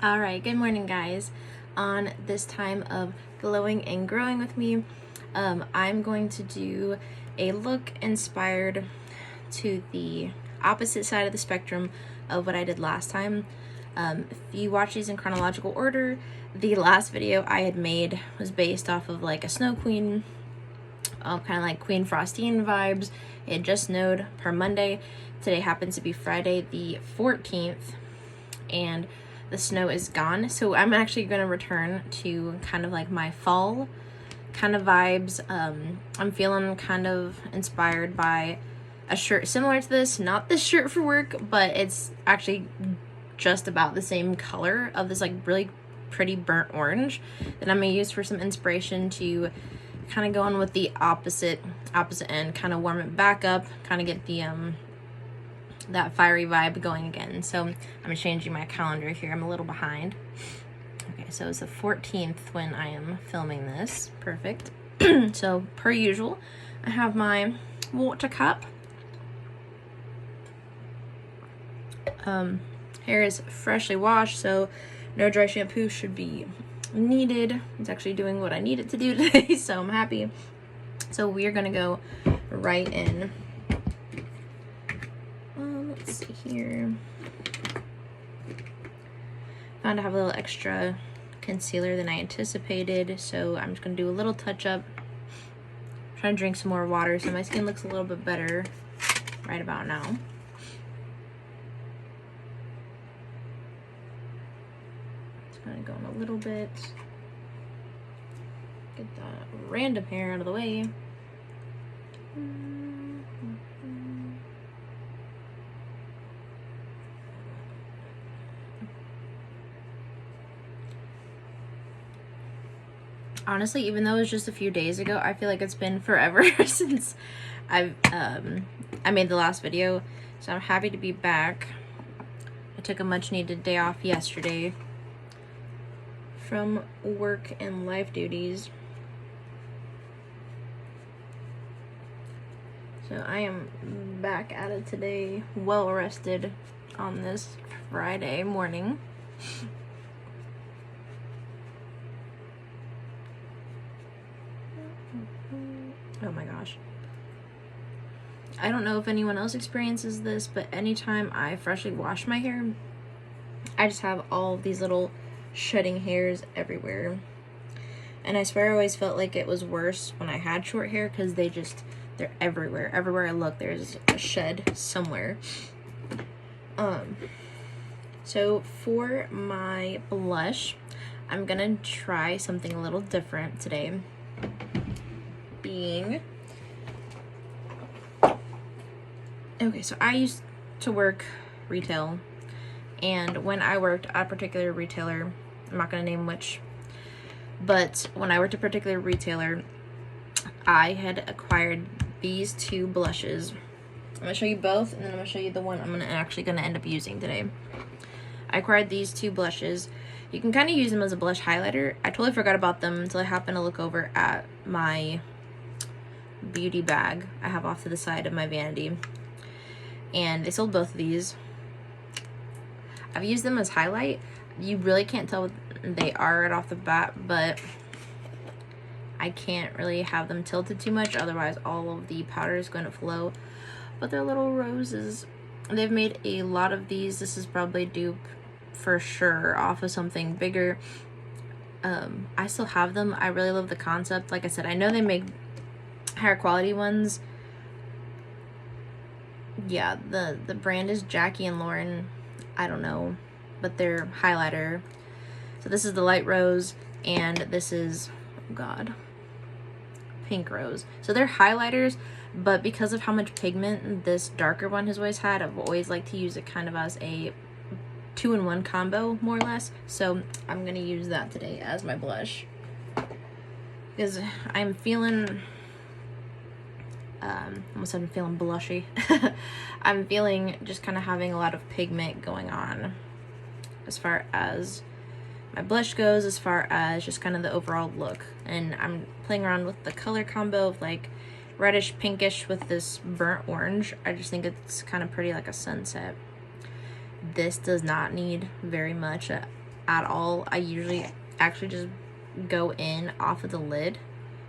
Alright, good morning guys. On this time of glowing and growing with me, I'm going to do a look inspired to the opposite side of the spectrum of what I did last time. If you watch these in chronological order, the last video I had made was based off of like a snow queen, kind of like Queen Frostine vibes. It had just snowed per Monday. Today happens to be Friday the 14th, and the snow is gone. So I'm actually going to return to kind of like my fall kind of vibes. I'm feeling kind of inspired by a shirt similar to this, not this shirt for work, but it's actually just about the same color of this like really pretty burnt orange that I'm gonna use for some inspiration to kind of go on with the opposite end, kind of warm it back up, kind of get the that fiery vibe going again. So I'm changing my calendar here. I'm a little behind. Okay, so it's the 14th when I am filming this. Perfect. So per usual, I have my water cup. Hair is freshly washed, so no dry shampoo should be needed. It's actually doing what I need it to do today, so I'm happy. So we are gonna go right in. Let's see here. Found I have a little extra concealer than I anticipated, so I'm just gonna do a little touch up. I'm trying to drink some more water so my skin looks a little bit better right about now. Just gonna go in a little bit. Get that random hair out of the way. Honestly, even though it was just a few days ago, I feel like it's been forever since I made the last video. So I'm happy to be back. I took a much needed day off yesterday from work and life duties. So I am back at it today, well rested on this Friday morning. Oh my gosh. I don't know if anyone else experiences this, but anytime I freshly wash my hair, I just have all these little shedding hairs everywhere. And I swear I always felt like it was worse when I had short hair because they're everywhere. Everywhere I look, there's a shed somewhere. So for my blush, I'm gonna try something a little different today. Okay, so I used to work retail, and when I worked at a particular retailer, I'm not gonna name which, but when I worked at a particular retailer, I had acquired these two blushes. I'm gonna show you both, and then I'm gonna show you the one I'm actually gonna end up using today. I acquired these two blushes. You can kind of use them as a blush highlighter. I totally forgot about them until I happened to look over at my beauty bag I have off to the side of my vanity, and they sold both of these. I've used them as highlight. You really can't tell what they are right off the bat, but I can't really have them tilted too much, otherwise all of the powder is going to flow. But they're little roses. They've made a lot of these. This is probably dupe for sure off of something bigger. I still have them. I really love the concept. Like I said, I know they make higher quality ones. Yeah, the brand is Jackie and Lauren. I don't know, but they're highlighter. So this is the light rose, and this is, oh god, pink rose. So they're highlighters, but because of how much pigment this darker one has always had, I've always liked to use it kind of as a 2-in-1 combo, more or less. So I'm gonna use that today as my blush because I'm feeling almost said I'm feeling blushy. I'm feeling just kind of having a lot of pigment going on as far as my blush goes, as far as just kind of the overall look. And I'm playing around with the color combo of like reddish pinkish with this burnt orange. I just think it's kind of pretty, like a sunset. This does not need very much. at all. I usually actually just go in off of the lid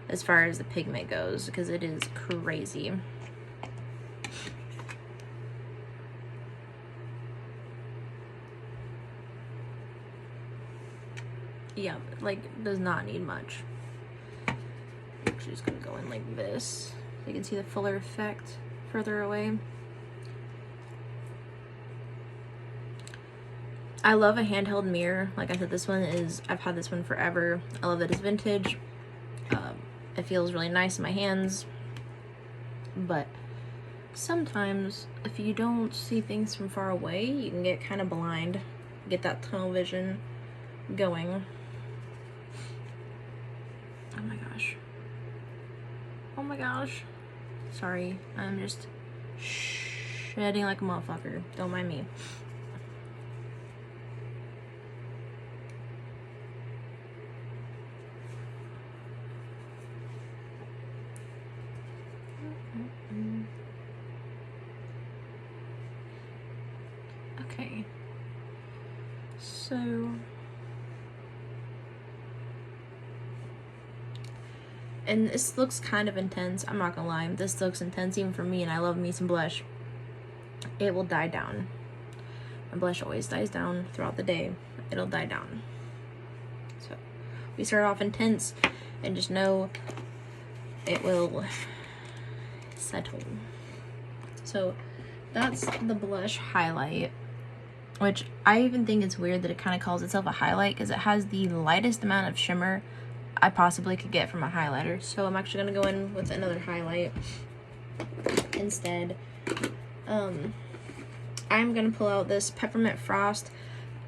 as far as the pigment goes, because it is crazy. Yeah, like, does not need much. Actually just gonna go in like this so you can see the fuller effect further away. I love a handheld mirror. Like I said, this one is, I've had this one forever. I love that it's vintage. It feels really nice in my hands. But sometimes if you don't see things from far away, you can get kind of blind. Get that tunnel vision going. Oh my gosh. Oh my gosh. Sorry, I'm just shedding like a motherfucker. Don't mind me. Okay. So, and this looks kind of intense. I'm not gonna lie. This looks intense even for me, and I love me some blush. It will die down. My blush always dies down throughout the day. It'll die down. So, we start off intense, and just know it will settle. So, that's the blush highlight, which I even think it's weird that it kind of calls itself a highlight, because it has the lightest amount of shimmer I possibly could get from a highlighter. So I'm actually gonna go in with another highlight instead. I'm gonna pull out this Peppermint Frost.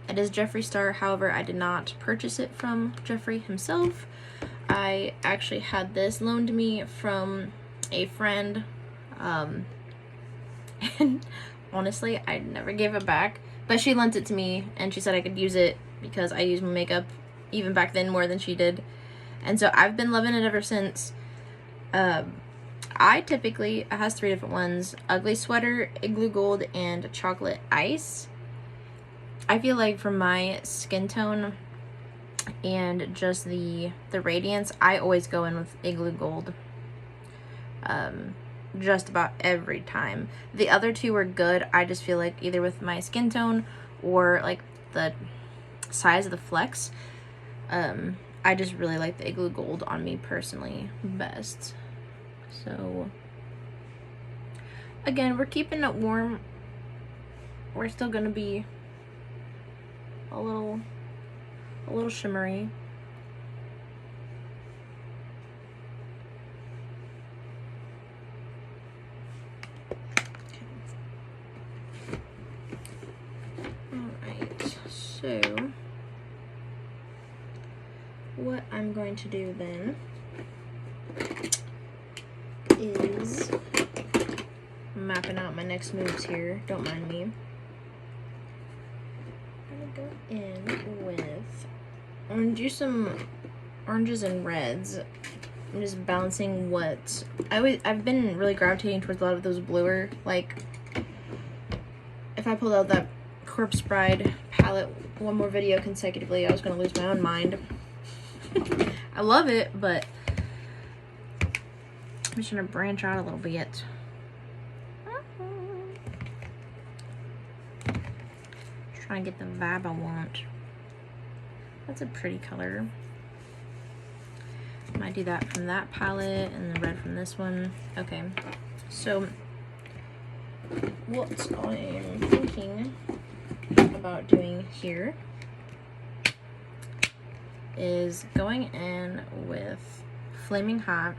It is Jeffree Star, however I did not purchase it from Jeffree himself. I actually had this loaned to me from a friend, and honestly I never gave it back, but she lent it to me and she said I could use it because I use my makeup even back then more than she did. And so I've been loving it ever since. I typically, it has 3 different ones: Ugly Sweater, Igloo Gold, and Chocolate Ice. I feel like for my skin tone and just the radiance, I always go in with Igloo Gold. Just about every time. The other 2 were good. I just feel like either with my skin tone or like the size of the flecks, I just really like the Igloo Gold on me personally best. So again, we're keeping it warm. We're still gonna be a little shimmery. Alright, so what I'm going to do then is mapping out my next moves here. Don't mind me. I'm gonna go in with, I'm gonna do some oranges and reds. I'm just balancing what I've been really gravitating towards a lot of those bluer, like if I pulled out that Corpse Bride palette one more video consecutively, I was gonna lose my own mind. I love it, but I'm just gonna branch out a little bit. Trying to get the vibe I want. That's a pretty color. I might do that from that palette and the red from this one. Okay, so what I am thinking about doing here is going in with Flaming Hot.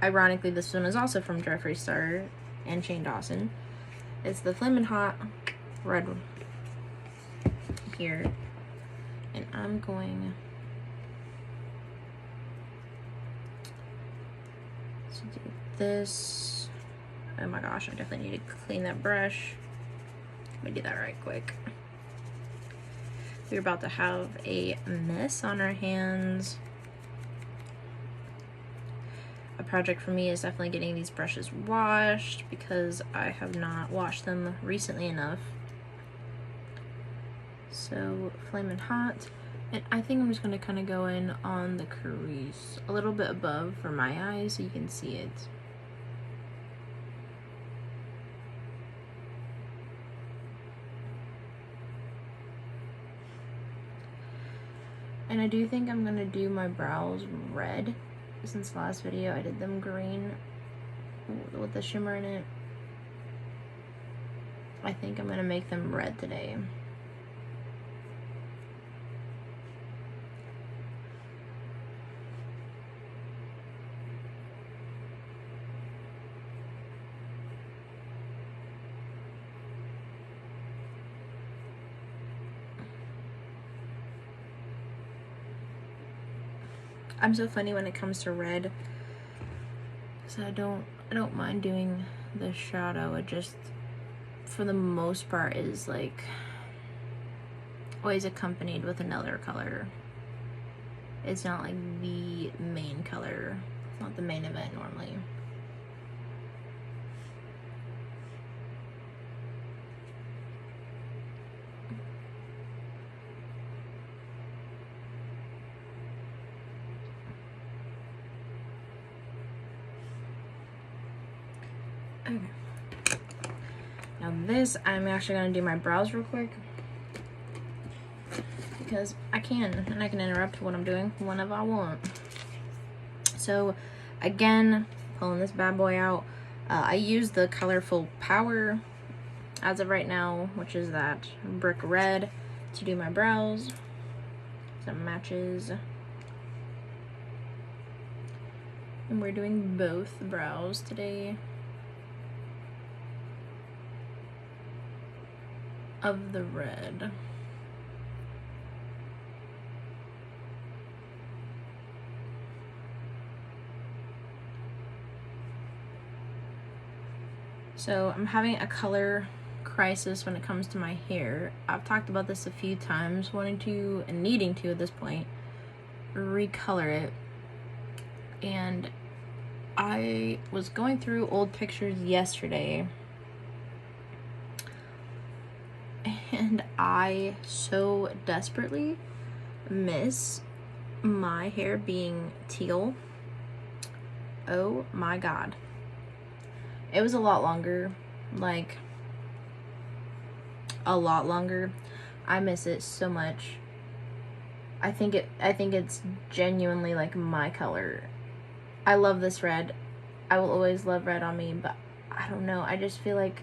Ironically, this one is also from Jeffree Star and Shane Dawson. It's the Flaming Hot red here, and I'm going to do this. Oh my gosh, I definitely need to clean that brush. Let me do that right quick. We're about to have a mess on our hands. A project for me is definitely getting these brushes washed because I have not washed them recently enough. So Flamin' Hot. And I think I'm just going to kind of go in on the crease a little bit above for my eyes so you can see it. And I do think I'm going to do my brows red. Since the last video I did them green with the shimmer in it. I think I'm going to make them red today. I'm so funny when it comes to red, so I don't mind doing the shadow. It just, for the most part, is like always accompanied with another color. It's not like the main color. It's not the main event normally. Okay. Now this, I'm actually gonna do my brows real quick because I can, and I can interrupt what I'm doing whenever I want. So again, pulling this bad boy out, I use the Colorful Power as of right now, which is that brick red, to do my brows. Some matches. And we're doing both brows today. Of the red. So I'm having a color crisis when it comes to my hair. I've talked about this a few times, wanting to and needing to at this point recolor it. And I was going through old pictures yesterday, and I so desperately miss my hair being teal. Oh my god. It was a lot longer, like a lot longer. I miss it so much. I think it's genuinely like my color. I love this red. I will always love red on me, but I don't know. I just feel like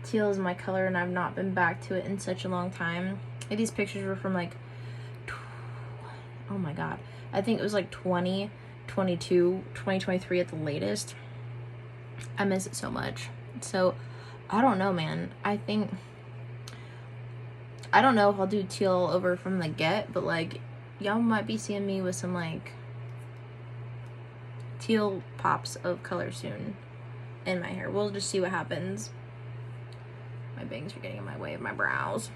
teal is my color, and I've not been back to it in such a long time. These pictures were from like, oh my god, I think it was like 2022, 2023 at the latest. I miss it so much. So I don't know, man. I don't know if I'll do teal over from the get, but like y'all might be seeing me with some like teal pops of color soon in my hair. We'll just see what happens. My bangs are getting in my way of my brows.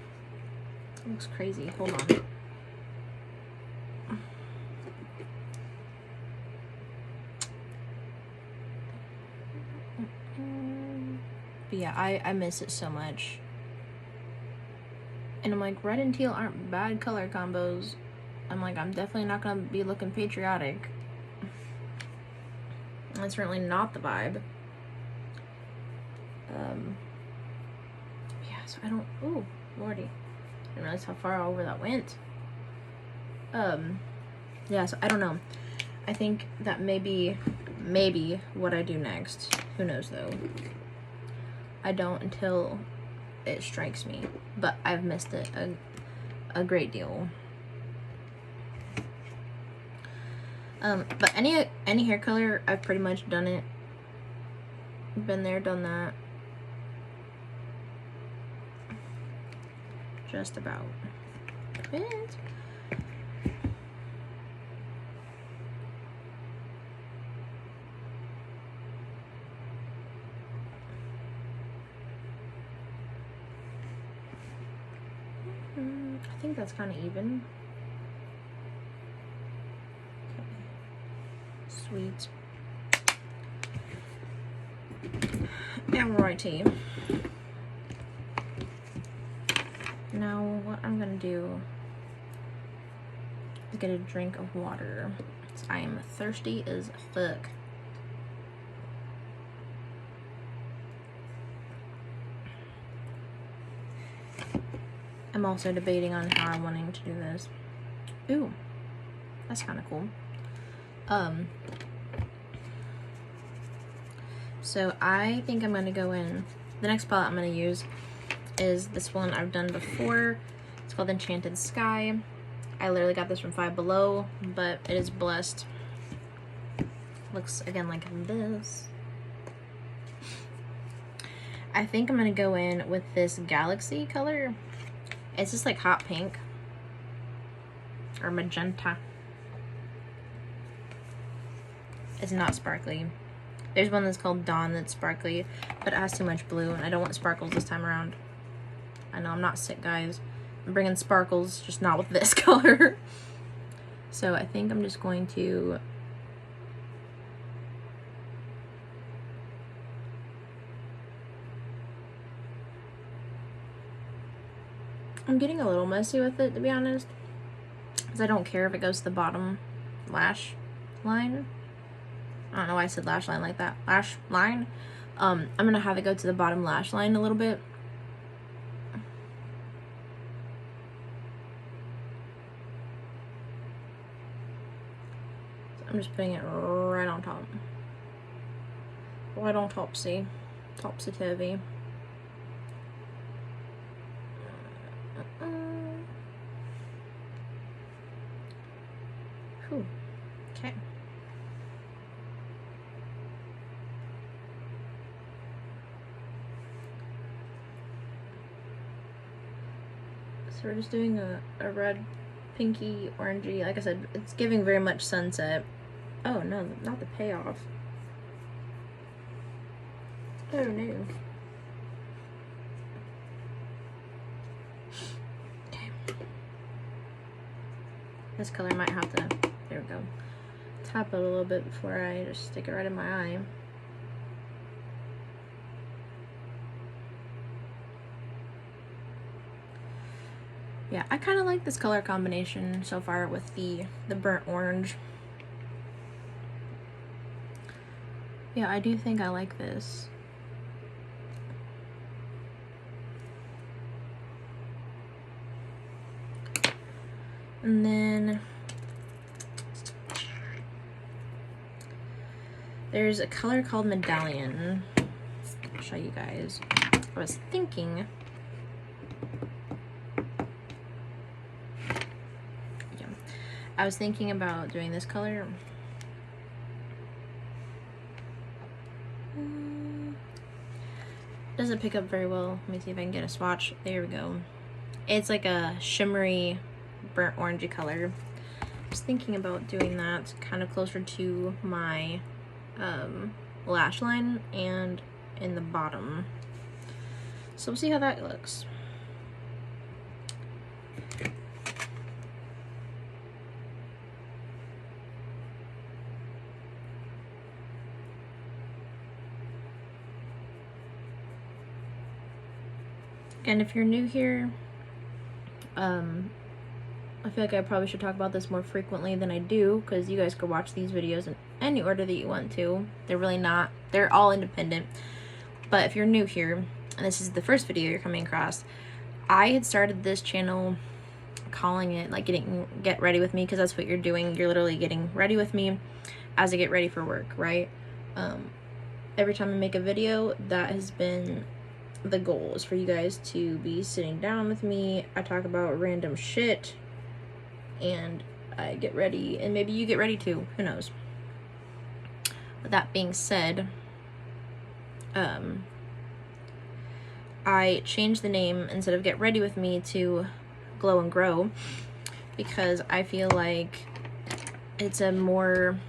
It looks crazy. Hold on. But yeah, I miss it so much. And I'm like, red and teal aren't bad color combos. I'm like, I'm definitely not gonna be looking patriotic. That's certainly not the vibe. Yeah, so I don't, oh, lordy. I didn't realize how far over that went. Yeah, so I don't know. I think that maybe what I do next. Who knows though. I don't until it strikes me, but I've missed it a great deal. But any hair color, I've pretty much done it. Been there, done that. Just about. It. I think that's kind of even. Okay. Sweet. Alrighty. Now what I'm gonna do is get a drink of water. I am thirsty as fuck. I'm also debating on how I'm wanting to do this. Ooh, that's kind of cool. So I think I'm gonna go in. The next palette I'm gonna use is this one I've done before. It's called Enchanted Sky. I literally got this from Five Below, but it is blessed. Looks again like this. I think I'm gonna go in with this Galaxy color. It's just like hot pink or magenta. It's not sparkly. There's one that's called Dawn that's sparkly, but it has too much blue, and I don't want sparkles this time around. I know I'm not sick, guys. I'm bringing sparkles, just not with this color. So I think I'm just going to I'm getting a little messy with it, to be honest, because I don't care if it goes to the bottom lash line. I don't know why I said lash line like that. Lash line. I'm gonna have it go to the bottom lash line a little bit. So I'm just putting it right on top. Right on topsy. Topsy-turvy. Whew. Okay. So we're just doing a red, pinky, orangey. Like I said, it's giving very much sunset. Oh no, not the payoff. Oh no. Okay. This color might have to, there we go, tap it a little bit before I just stick it right in my eye. Yeah, I kind of like this color combination so far with the burnt orange. Yeah, I do think I like this. And then there's a color called Medallion. I'll show you guys. I was thinking, about doing this color. Doesn't pick up very well. Let me see if I can get a swatch. There we go. It's like a shimmery burnt orangey color. I was thinking about doing that kind of closer to my lash line and in the bottom. So we'll see how that looks. And if you're new here, I feel like I probably should talk about this more frequently than I do, because you guys could watch these videos in any order that you want to. They're really not, they're all independent. But if you're new here, and this is the first video you're coming across, I had started this channel calling it like get ready with me, because that's what you're doing. You're literally getting ready with me as I get ready for work, right? Every time I make a video, that has been the goal, is for you guys to be sitting down with me. I talk about random shit and I get ready, and maybe you get ready too, who knows. With that being said, I changed the name, instead of Get Ready With Me, to Glow and Grow, because I feel like it's a more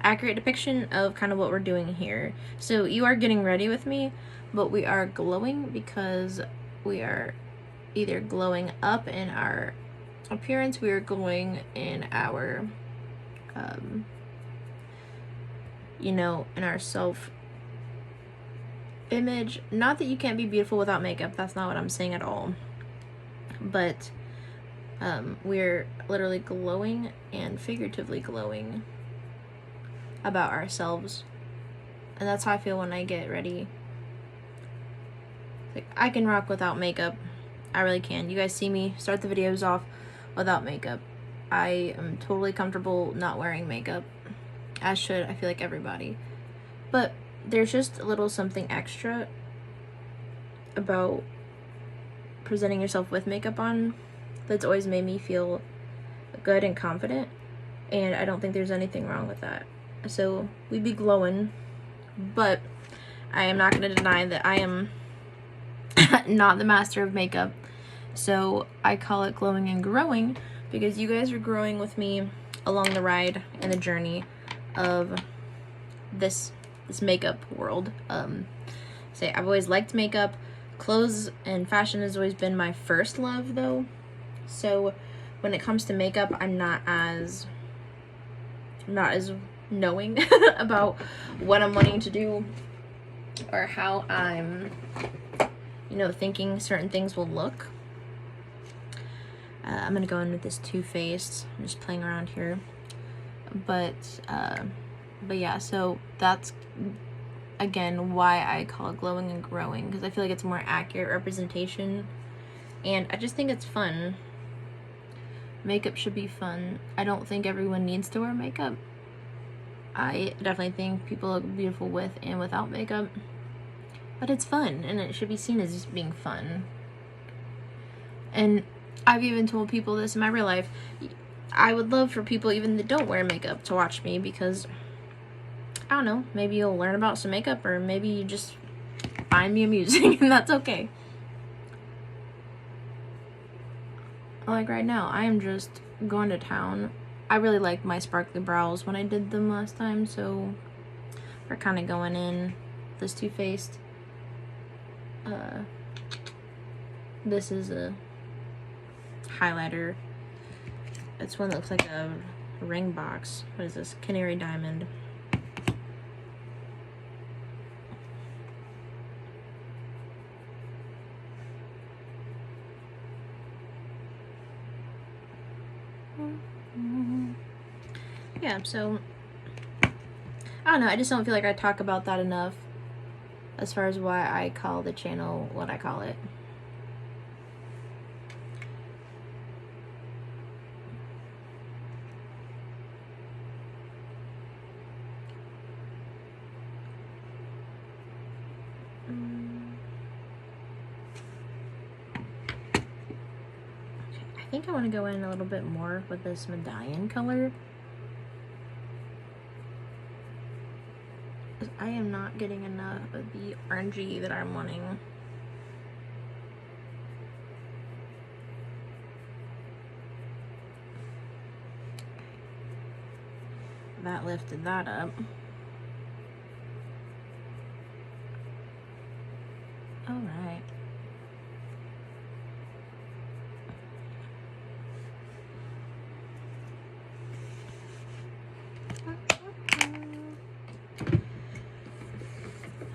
accurate depiction of kind of what we're doing here. So you are getting ready with me, but we are glowing because we are either glowing up in our appearance, we are glowing in our you know, in our self image. Not that you can't be beautiful without makeup, that's not what I'm saying at all. but we're literally glowing and figuratively glowing about ourselves. And that's how I feel when I get ready. Like, I can rock without makeup. I really can. You guys see me start the videos off without makeup. I am totally comfortable not wearing makeup, as should, I feel like, everybody. But there's just a little something extra about presenting yourself with makeup on that's always made me feel good and confident, and I don't think there's anything wrong with that. So we be glowing, but I am not going to deny that I am not the master of makeup. So I call it glowing and growing, because you guys are growing with me along the ride and the journey of this makeup world. Say, I've always liked makeup. Clothes and fashion has always been my first love, though. So when it comes to makeup, I'm not as knowing about what I'm wanting to do or how I'm, thinking certain things will look. I'm gonna go in with this Too Faced. I'm just playing around here, but yeah. So that's again why I call it glowing and growing, because I feel like it's a more accurate representation, and I just think it's fun. Makeup should be fun. I don't think everyone needs to wear makeup. I definitely think people look beautiful with and without makeup, but it's fun, and it should be seen as just being fun. And I've even told people this in my real life. I would love for people even that don't wear makeup to watch me, because I don't know, maybe you'll learn about some makeup, or maybe you just find me amusing, and that's okay. Like right now, I am just going to town. I really like my sparkly brows when I did them last time, so we're kind of going in this Too Faced. This is a highlighter. It's one that looks like a ring box. What is this? Canary Diamond. Yeah, so I don't know, I just don't feel like I talk about that enough as far as why I call the channel what I call it. I think I want to go in a little bit more with this medallion color. I am not getting enough of the orangey that I'm wanting. That lifted that up. All right.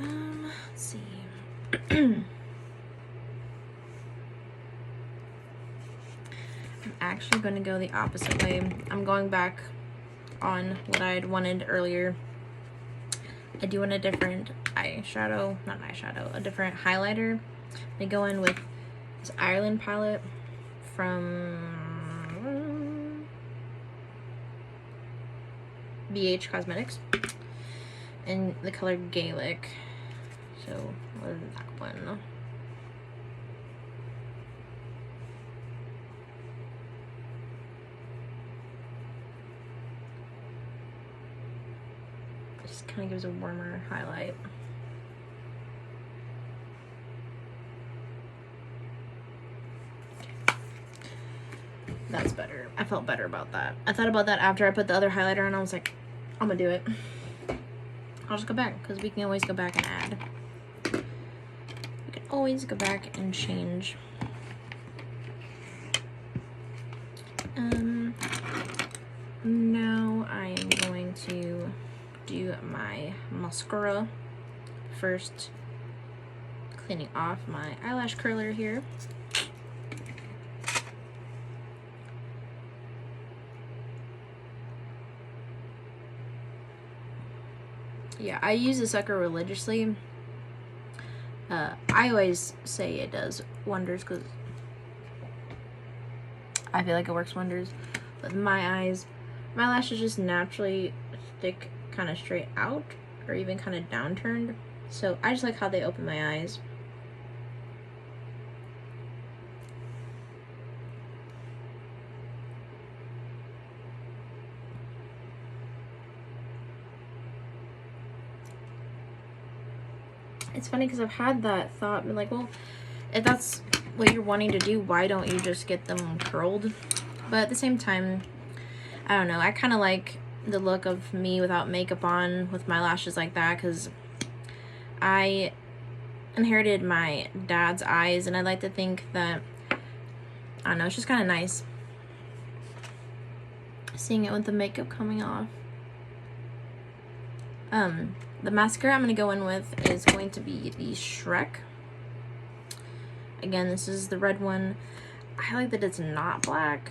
Let's see. I'm actually going to go the opposite way. I'm going back on what I had wanted earlier. I do want a different eyeshadow, not an eyeshadow, a different highlighter. I go in with this Ireland palette from BH Cosmetics in the color Gaelic. So, what is that one? Just kind of gives a warmer highlight. That's better. I felt better about that. I thought about that after I put the other highlighter on. I was like, I'm gonna do it. I'll just go back, because we can always go back and add. We can always go back and change. Now I am going to do my mascara first, cleaning off my eyelash curler here. Yeah, I use the sucker religiously. I always say it does wonders because I feel like it works wonders with my eyes. My lashes just naturally stick kind of straight out or even kind of downturned. So I just like how they open my eyes. It's funny because I've had that thought, like, well, if that's what you're wanting to do, why don't you just get them curled? But at the same time, I don't know. I kind of like the look of me without makeup on with my lashes like that because I inherited my dad's eyes, and I like to think that, I don't know, it's just kind of nice seeing it with the makeup coming off. The mascara I'm going to go in with is going to be the Shrek. Again, this is the red one. I like that it's not black.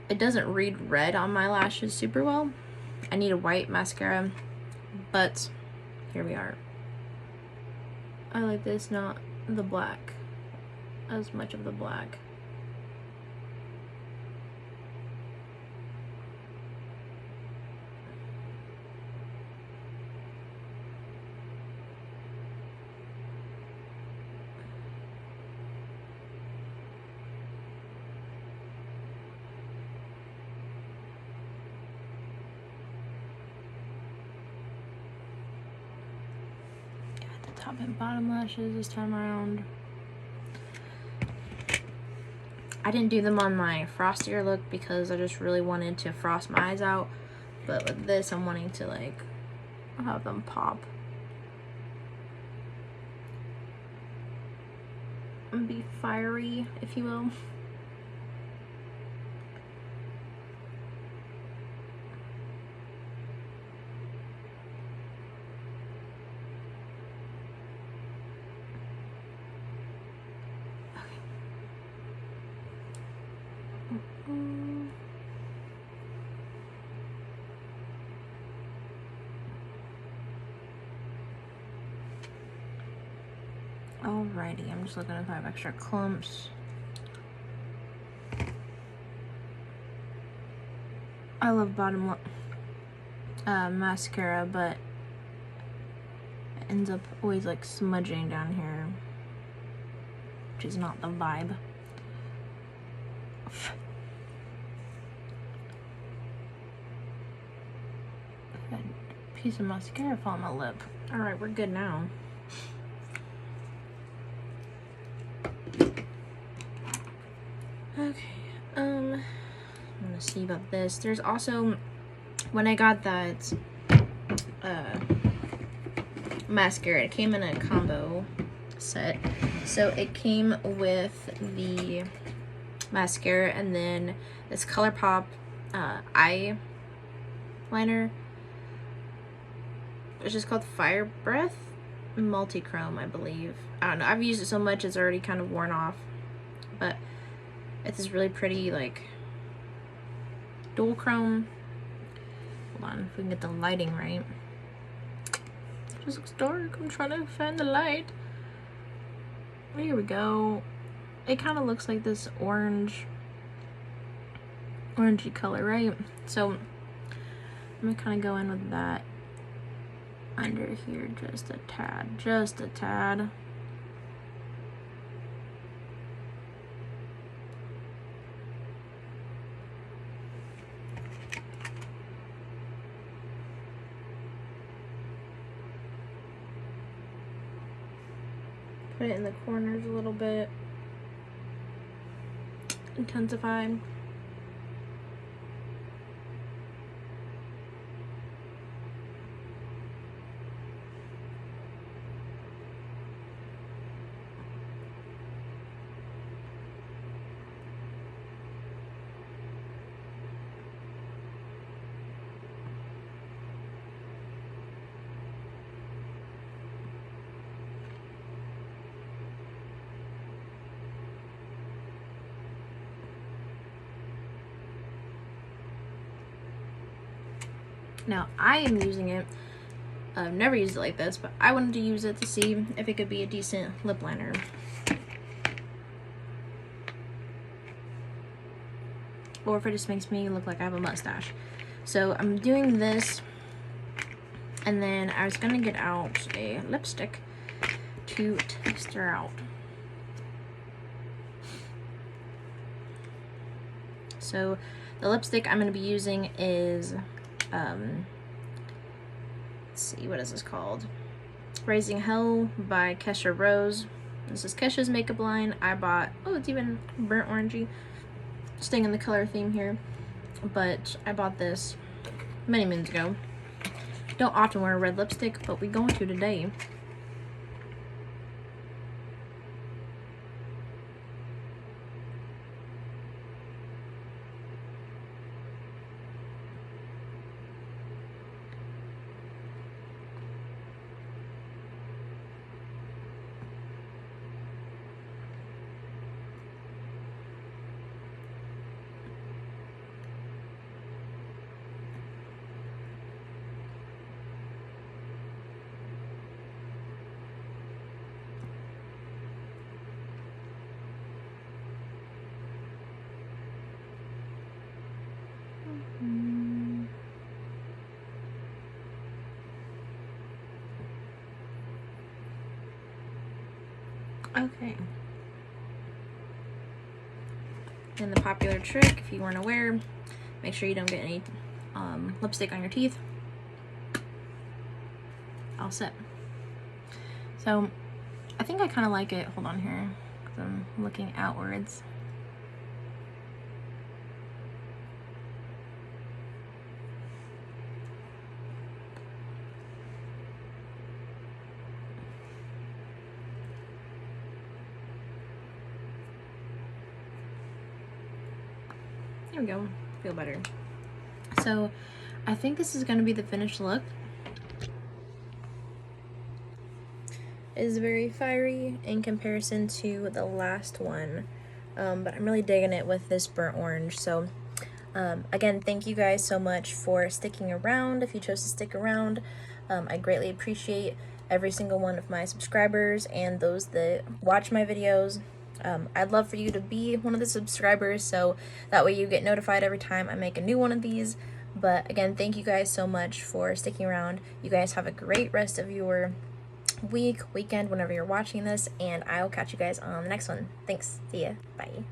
It doesn't read red on my lashes super well. I need a white mascara, but here we are. I like this, not the black, as much of the black. Top and bottom lashes this time around. I didn't do them on my frostier look because I just really wanted to frost my eyes out, but with this I'm wanting to like have them pop and be fiery, if you will. Alrighty, I'm just looking if I have extra clumps. I love bottom mascara, but it ends up always like smudging down here, which is not the vibe. Piece of mascara fell on my lip. Alright, we're good now. Okay, I'm gonna see about this. There's also, when I got that mascara, it came in a combo set. So it came with the mascara and then this ColourPop eye liner. It's just called Fire Breath Multichrome, I believe. I don't know. I've used it so much it's already kind of worn off. But it's this really pretty, like, dual chrome. Hold on, if we can get the lighting right. It just looks dark. I'm trying to find the light. Here we go. It kind of looks like this orangey color, right? So I'm gonna kind of go in with that under here just a tad. Put it in the corners a little bit. Intensify. Now I am using it I've never used it like this, but I wanted to use it to see if it could be a decent lip liner. Or if it just makes me look like I have a mustache. So I'm doing this, and then I was gonna get out a lipstick to test her out. So the lipstick I'm gonna be using is, let's see, what is this called? Raising Hell by Kesha Rose. This is Kesha's makeup line. I bought, oh, it's even burnt orangey, staying in the color theme here, but I bought this many moons ago. Don't often wear a red lipstick, but we're going to today. Okay. And the popular trick, if you weren't aware, make sure you don't get any lipstick on your teeth. All set. So I think I kind of like it. Hold on here, because I'm looking outwards. There we go. Feel better. So I think this is going to be the finished look. It is very fiery in comparison to the last one, but I'm really digging it with this burnt orange. So again, thank you guys so much for sticking around. If you chose to stick around, I greatly appreciate every single one of my subscribers and those that watch my videos. I'd love for you to be one of the subscribers, so that way you get notified every time I make a new one of these. But again, thank you guys so much for sticking around. You guys have a great rest of your weekend, whenever you're watching this, and I'll catch you guys on the next one. Thanks. See ya. Bye.